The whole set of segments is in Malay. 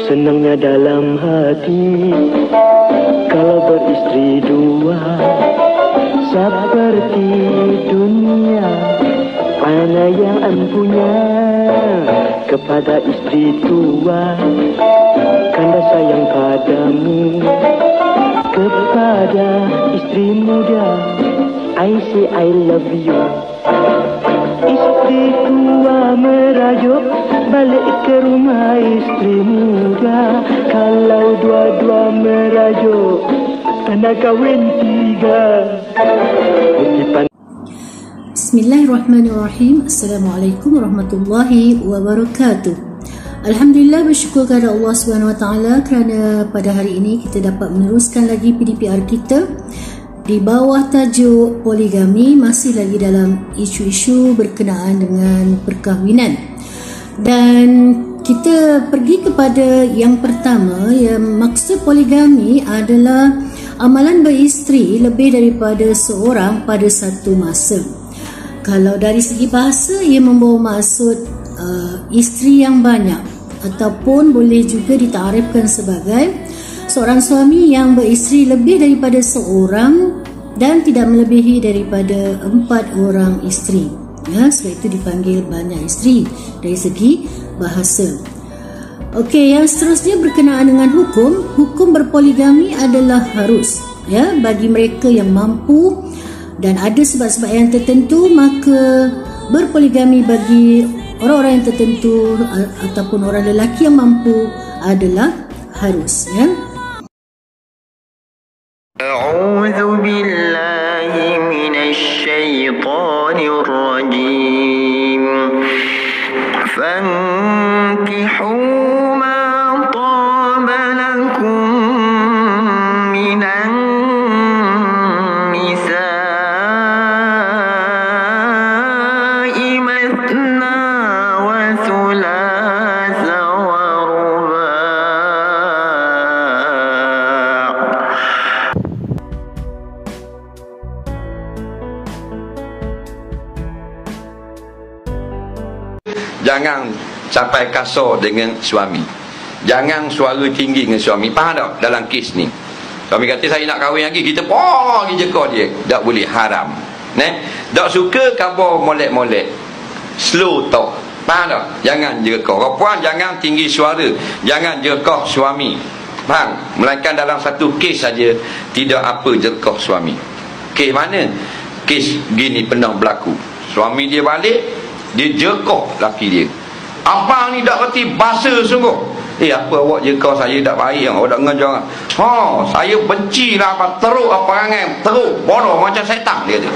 Senangnya dalam hati kalau beristri dua, seperti dunia mana yang empunya kepada istri tua. Kanda sayang padamu, kepada istri muda I say I love you. Istri tua merajuk balik ke rumah istri muda. Kalau dua-dua merajuk tanda kahwin tiga. Bismillahirrahmanirrahim. Assalamualaikum warahmatullahi wabarakatuh. Alhamdulillah, bersyukur kepada Allah SWT kerana pada hari ini kita dapat meneruskan lagi PDPR kita di bawah tajuk poligami, masih lagi dalam isu-isu berkenaan dengan perkahwinan. Dan kita pergi kepada yang pertama, yang maksud poligami adalah amalan beristeri lebih daripada seorang pada satu masa. Kalau dari segi bahasa, ia membawa maksud isteri yang banyak, ataupun boleh juga ditarifkan sebagai seorang suami yang beristeri lebih daripada seorang dan tidak melebihi daripada 4 orang isteri. Ya, sebab itu dipanggil banyak isteri dari segi bahasa. Okey, yang seterusnya berkenaan dengan hukum. Hukum berpoligami adalah harus, ya, bagi mereka yang mampu dan ada sebab-sebab yang tertentu, maka berpoligami bagi orang-orang yang tertentu ataupun orang lelaki yang mampu adalah harus, ya. A'udzu billahi minasy syaithanir rajim. Fankihu ma taba lakum minan nisa'i mathna wa thulatha wa ruba'. Jangan sampai kasar dengan suami. Jangan suara tinggi dengan suami. Faham tak dalam kes ni? Suami kata saya nak kahwin lagi, kita pergi jeka dia. Tak boleh, haram. Tak suka khabar molek-molek. Slow talk. Faham tak? Jangan jeka. Puan jangan tinggi suara. Jangan jeka suami. Faham? Melainkan dalam satu kes saja, tidak apa jeka suami. Kes mana? Kes gini pernah berlaku. Suami dia balik, dia jekah laki dia. Abang ni tak reti bahasa sungguh. Apa awak jekah saya tak baik, awak tak ngajar. Saya benci lah apa teruk apa perangai, teruk bodoh macam setan, dia kata.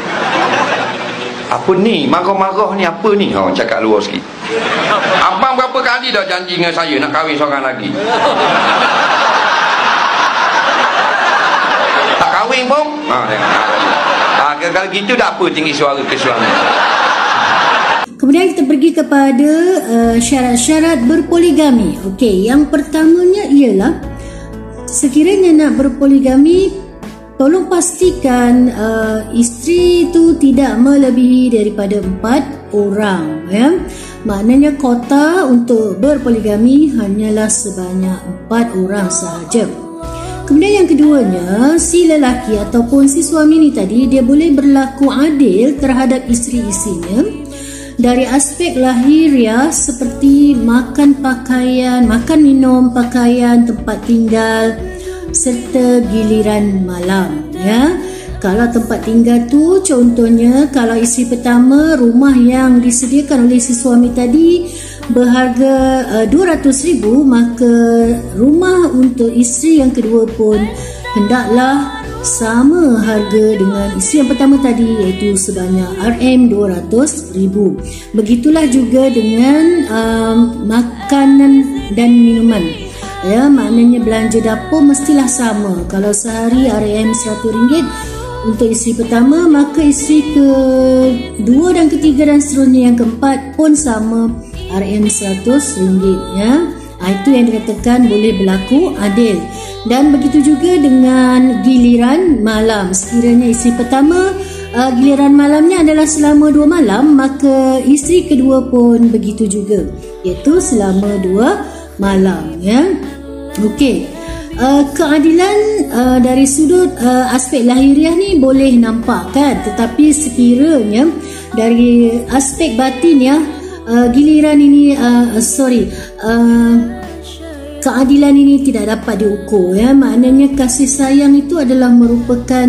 Apa ni, marah-marah ni apa ni? Cakap luar sikit. Abang berapa kali dah janji dengan saya nak kahwin seorang lagi. Tak kahwin pun. Kalau gitu tak apa tinggi suara ke suami. Kemudian kita pergi kepada syarat-syarat berpoligami. Okey, yang pertamanya ialah sekiranya nak berpoligami, tolong pastikan isteri itu tidak melebihi daripada 4 orang, ya. Maknanya kota untuk berpoligami hanyalah sebanyak 4 orang sahaja. Kemudian yang keduanya, si lelaki ataupun si suami ni tadi, dia boleh berlaku adil terhadap isteri-isterinya dari aspek lahiriah seperti makan pakaian, makan minum, pakaian, tempat tinggal serta giliran malam, ya. Kalau tempat tinggal tu contohnya, kalau isteri pertama rumah yang disediakan oleh si suami tadi berharga 200,000, maka rumah untuk isteri yang kedua pun hendaklah sama harga dengan isteri yang pertama tadi, iaitu sebanyak RM200,000. Begitulah juga dengan makanan dan minuman, ya. Maknanya belanja dapur mestilah sama. Kalau sehari RM100 untuk isteri pertama, maka isteri kedua dan ketiga dan seterusnya yang keempat pun sama RM100, ya. Itu yang dikatakan boleh berlaku adil. Dan begitu juga dengan giliran malam. Sekiranya isteri pertama giliran malamnya adalah selama 2 malam, maka isteri kedua pun begitu juga, iaitu selama 2 malam, ya. Okey. Keadilan dari sudut aspek lahiriah ni boleh nampak kan, tetapi sekiranya dari aspek batin, ya, giliran ini keadilan ini tidak dapat diukur, ya. Maknanya kasih sayang itu adalah merupakan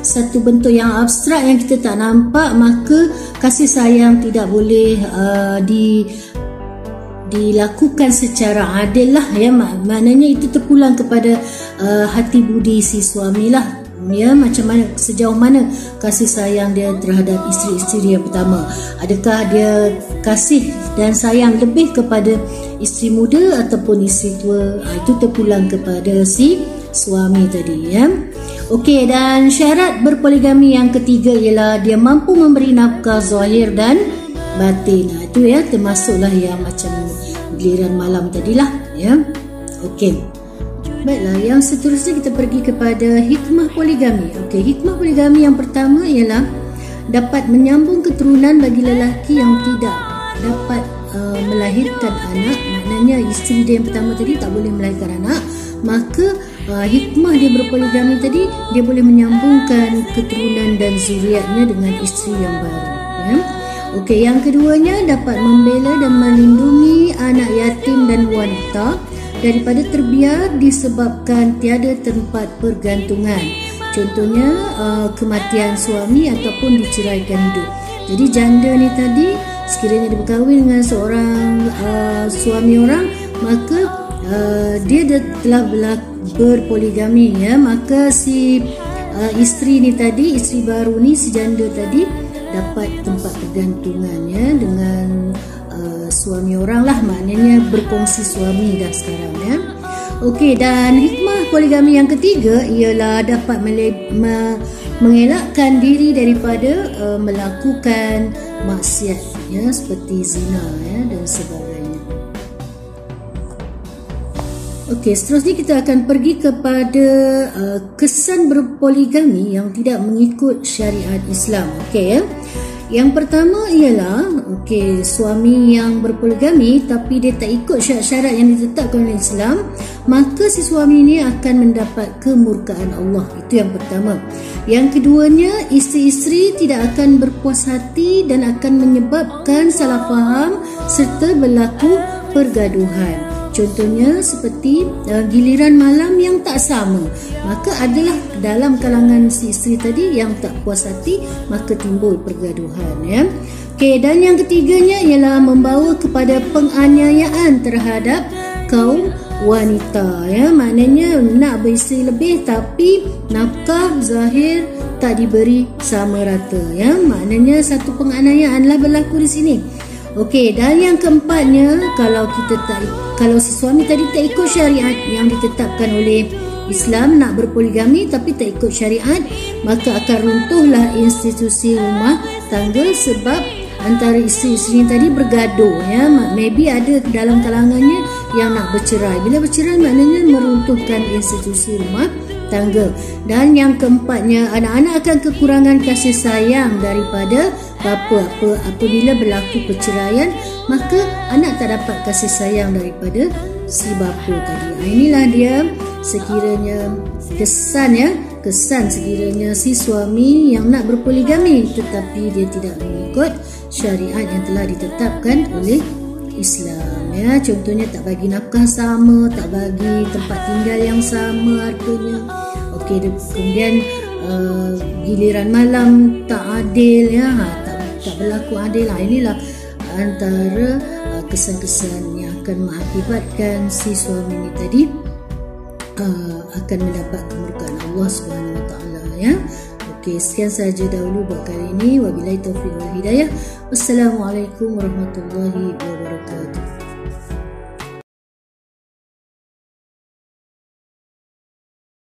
satu bentuk yang abstrak yang kita tak nampak, maka kasih sayang tidak boleh dilakukan secara adil lah, ya. Maknanya itu terpulang kepada hati budi si suami lah, ya, macam mana, sejauh mana kasih sayang dia terhadap isteri-isteri yang pertama. Adakah dia kasih dan sayang lebih kepada isteri muda ataupun isteri tua? Itu terpulang kepada si suami tadi, ya. Okey, dan syarat berpoligami yang ketiga ialah dia mampu memberi nafkah zahir dan batin. Itu, ya, termasuklah yang macam giliran malam tadilah, ya. Okey. Baiklah, yang seterusnya kita pergi kepada hikmah poligami. Okey, hikmah poligami yang pertama ialah dapat menyambung keturunan bagi lelaki yang tidak dapat melahirkan anak. Maknanya isteri dia yang pertama tadi tak boleh melahirkan anak, maka hikmah dia berpoligami tadi, dia boleh menyambungkan keturunan dan zuriatnya dengan isteri yang baru, ya. Okey, yang keduanya dapat membela dan melindungi anak yatim dan wanita daripada terbiar disebabkan tiada tempat pergantungan. Contohnya kematian suami ataupun diceraikan hidup. Jadi janda ni tadi sekiranya dia berkahwin dengan seorang suami orang, maka dia telah berpoligami, ya. Maka si isteri ni tadi, isteri baru ni, si janda tadi dapat tempat pergantungan, ya, dengan suami orang lah. Maknanya berkongsi suami dah sekarang, ya. Okey, dan hikmah poligami yang ketiga ialah dapat mengelakkan diri daripada melakukan maksiat, ya, seperti zina, ya, dan sebagainya. Okey, seterusnya kita akan pergi kepada kesan berpoligami yang tidak mengikut syariat Islam. Okey, ya. Yang pertama ialah suami yang berpoligami tapi dia tak ikut syarat-syarat yang ditetapkan oleh Islam, maka si suami ini akan mendapat kemurkaan Allah. Itu yang pertama. Yang keduanya, isteri-isteri tidak akan berpuas hati dan akan menyebabkan salah faham serta berlaku pergaduhan. Contohnya seperti giliran malam yang tak sama, maka adalah dalam kalangan si isteri tadi yang tak puas hati, maka timbul pergaduhan, ya. Okey, dan yang ketiganya ialah membawa kepada penganiayaan terhadap kaum wanita, ya. Maknanya nak beristeri lebih tapi nafkah zahir tak diberi sama rata, ya. Maknanya satu penganiayaanlah berlaku di sini. Okey, dan yang keempatnya, kalau si suami tadi tak ikut syariat yang ditetapkan oleh Islam, nak berpoligami tapi tak ikut syariat, maka akan runtuhlah institusi rumah tangga sebab antara isteri-isteri tadi bergaduh, ya. Maybe ada dalam kalangannya yang nak bercerai. Bila bercerai maknanya meruntuhkan institusi rumah tangga. Dan yang keempatnya, anak-anak akan kekurangan kasih sayang daripada bapa. Apabila berlaku perceraian, maka anak tak dapat kasih sayang daripada si bapa tadi. Inilah dia sekiranya kesan sekiranya si suami yang nak berpoligami tetapi dia tidak mengikut syariat yang telah ditetapkan oleh Islam, ya. Contohnya tak bagi nafkah sama, tak bagi tempat tinggal yang sama harganya. Okey, kemudian giliran malam tak adil, ya, tak berlaku adil. Inilah antara kesan-kesan yang akan mengakibatkan si suami ini tadi akan mendapat kemurkaan Allah Subhanahu Wa Taala, ya. Okey, sekian sahaja dahulu buat kali ini. Wabillahi taufiq wal hidayah. Wassalamualaikum warahmatullahi wabarakatuh.